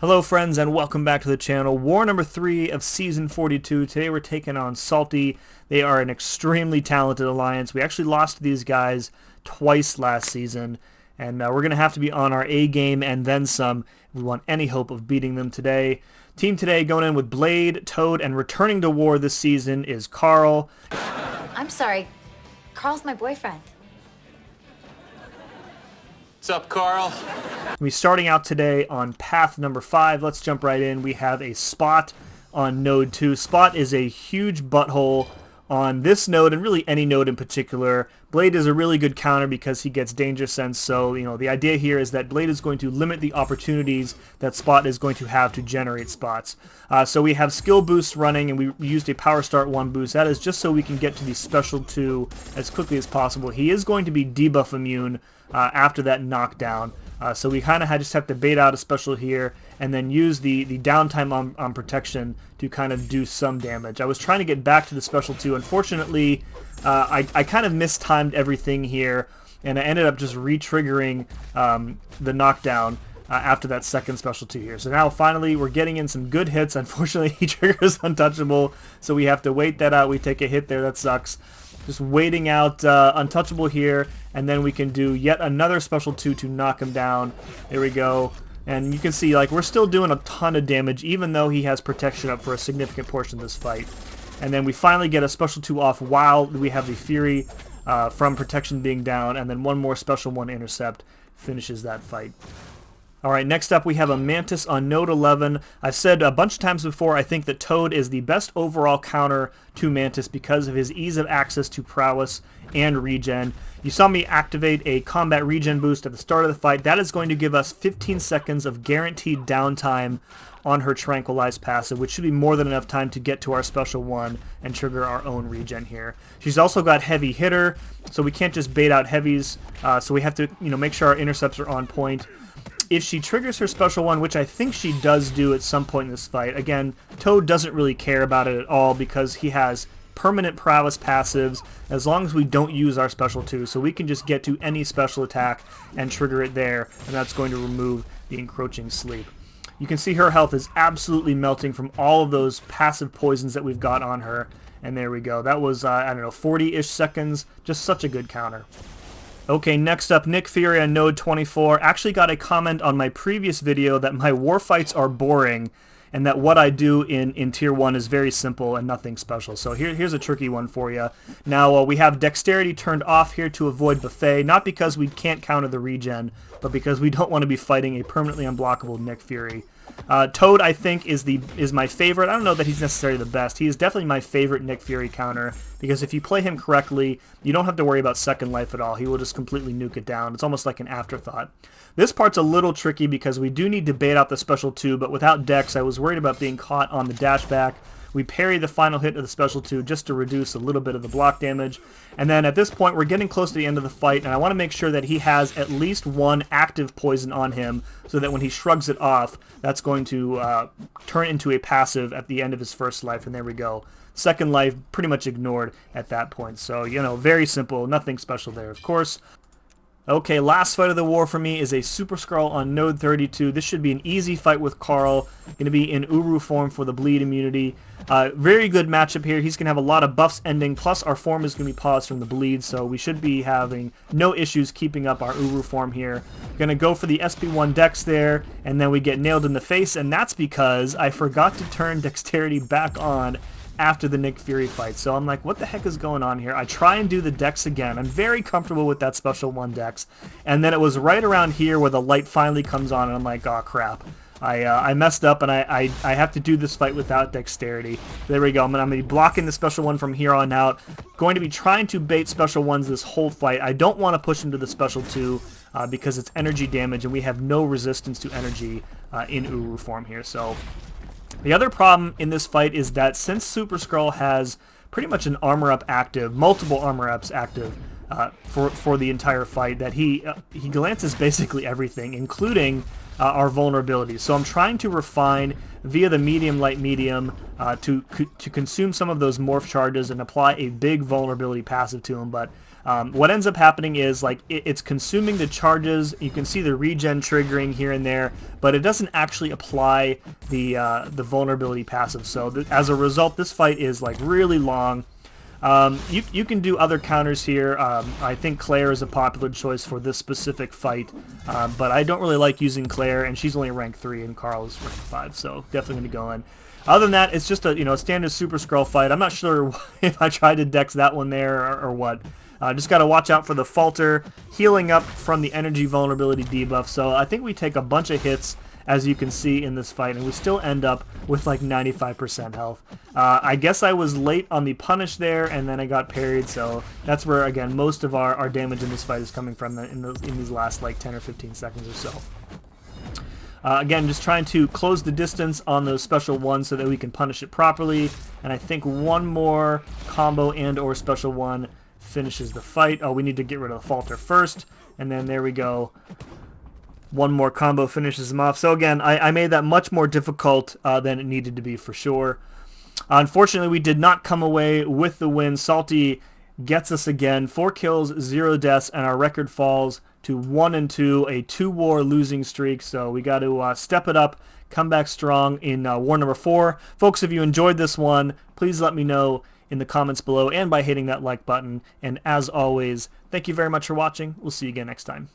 Hello friends and welcome back to the channel. War number 3 of Season 42. Today we're taking on Salty. They are an extremely talented alliance. We actually lost to these guys twice last season, and we're going to have to be on our A game and then some if we want any hope of beating them today. Team today going in with Blade, Toad, and returning to war this season is Carl. I'm sorry, Carl's my boyfriend. What's up, Carl? We're starting out today on path number 5. Let's jump right in. We have a Spot on node 2. Spot is a huge butthole on this node and really any node in particular. Blade is a really good counter because he gets danger sense, so the idea here is that Blade is going to limit the opportunities that Spot is going to have to generate spots. So we have skill boosts running, and we used a power start 1 boost. That is just so we can get to the special 2 as quickly as possible. He is going to be debuff immune after that knockdown. So we kind of just have to bait out a special here and then use the downtime on protection to kind of do some damage. I was trying to get back to the special 2. Unfortunately, I kind of mistimed everything here, and I ended up just re-triggering the knockdown after that second special 2 here. So now finally we're getting in some good hits. Unfortunately, he triggers untouchable, so we have to wait that out. We take a hit there. That sucks. Just waiting out untouchable here, and then we can do yet another special 2 to knock him down. There we go. And you can see, we're still doing a ton of damage, even though he has protection up for a significant portion of this fight. And then we finally get a special 2 off while we have the Fury from protection being down, and then one more special 1 intercept finishes that fight. Alright, next up we have a Mantis on node 11. I've said a bunch of times before, I think that Toad is the best overall counter to Mantis because of his ease of access to prowess and regen. You saw me activate a combat regen boost at the start of the fight. That is going to give us 15 seconds of guaranteed downtime on her Tranquilize passive, which should be more than enough time to get to our special 1 and trigger our own regen here. She's also got heavy hitter, so we can't just bait out heavies, so we have to make sure our intercepts are on point. If she triggers her special 1, which I think she does do at some point in this fight, again, Toad doesn't really care about it at all because he has permanent prowess passives as long as we don't use our special 2, so we can just get to any special attack and trigger it there, and that's going to remove the encroaching sleep. You can see her health is absolutely melting from all of those passive poisons that we've got on her, and there we go. That was, I don't know, 40-ish seconds. Just such a good counter. Okay, next up, Nick Fury on node 24. Actually got a comment on my previous video that my war fights are boring and that what I do in Tier 1 is very simple and nothing special. So here's a tricky one for you. Now, we have Dexterity turned off here to avoid Buffet, not because we can't counter the regen, but because we don't want to be fighting a permanently unblockable Nick Fury. Toad, I think, is my favorite. I don't know that he's necessarily the best. He is definitely my favorite Nick Fury counter, because if you play him correctly, you don't have to worry about second life at all. He will just completely nuke it down. It's almost like an afterthought. This part's a little tricky because we do need to bait out the special 2, but without Dex, I was worried about being caught on the dashback. We parry the final hit of the special 2 just to reduce a little bit of the block damage. And then at this point, we're getting close to the end of the fight, and I want to make sure that he has at least 1 active poison on him so that when he shrugs it off, that's going to turn into a passive at the end of his first life, and there we go. Second life pretty much ignored at that point. So, very simple, nothing special there, of course. Okay, last fight of the war for me is a Super SKRULL on node 32. This should be an easy fight with Carl. Going to be in Uru form for the bleed immunity. Very good matchup here. He's going to have a lot of buffs ending, plus our form is going to be paused from the bleed, so we should be having no issues keeping up our Uru form here. Going to go for the SP1 Dex there, and then we get nailed in the face, and that's because I forgot to turn Dexterity back on after the Nick Fury fight. So I'm like, what the heck is going on here? I try and do the Dex again. I'm very comfortable with that special 1 Dex. And then it was right around here where the light finally comes on, and I'm like, oh crap. I messed up, and I have to do this fight without Dexterity. There we go. I'm going to be blocking the special 1 from here on out. Going to be trying to bait special 1s this whole fight. I don't want to push into the special 2 because it's energy damage, and we have no resistance to energy in Uru form here. So the other problem in this fight is that since Super SKRULL has pretty much an armor up active, multiple armor ups active for the entire fight, that he glances basically everything, including our vulnerabilities. So I'm trying to refine via the medium, light, medium to consume some of those morph charges and apply a big vulnerability passive to him, but What ends up happening is like it's consuming the charges. You can see the regen triggering here and there, but it doesn't actually apply the vulnerability passive. So as a result, this fight is like really long. You can do other counters here. I think Claire is a popular choice for this specific fight, but I don't really like using Claire, and she's only rank 3 and Carl is rank 5, so definitely going to go in. Other than that, it's just a standard Super Skrull fight. I'm not sure if I tried to dex that one there or what. Just got to watch out for the falter, healing up from the energy vulnerability debuff. So I think we take a bunch of hits, as you can see in this fight, and we still end up with like 95% health. I guess I was late on the punish there, and then I got parried, so that's where, again, most of our damage in this fight is coming from in these last like 10 or 15 seconds or so. Again, just trying to close the distance on those special ones so that we can punish it properly, and I think one more combo and or special one finishes the fight. Oh, we need to get rid of the falter first, and then there we go. One more combo finishes him off. So again, I made that much more difficult than it needed to be for sure. Unfortunately, we did not come away with the win. Salty gets us again. 4 kills, 0 deaths, and our record falls to 1-2, a 2-war losing streak. So we got to step it up, come back strong in war number 4. Folks, if you enjoyed this one, please let me know in the comments below and by hitting that like button. And as always, thank you very much for watching. We'll see you again next time.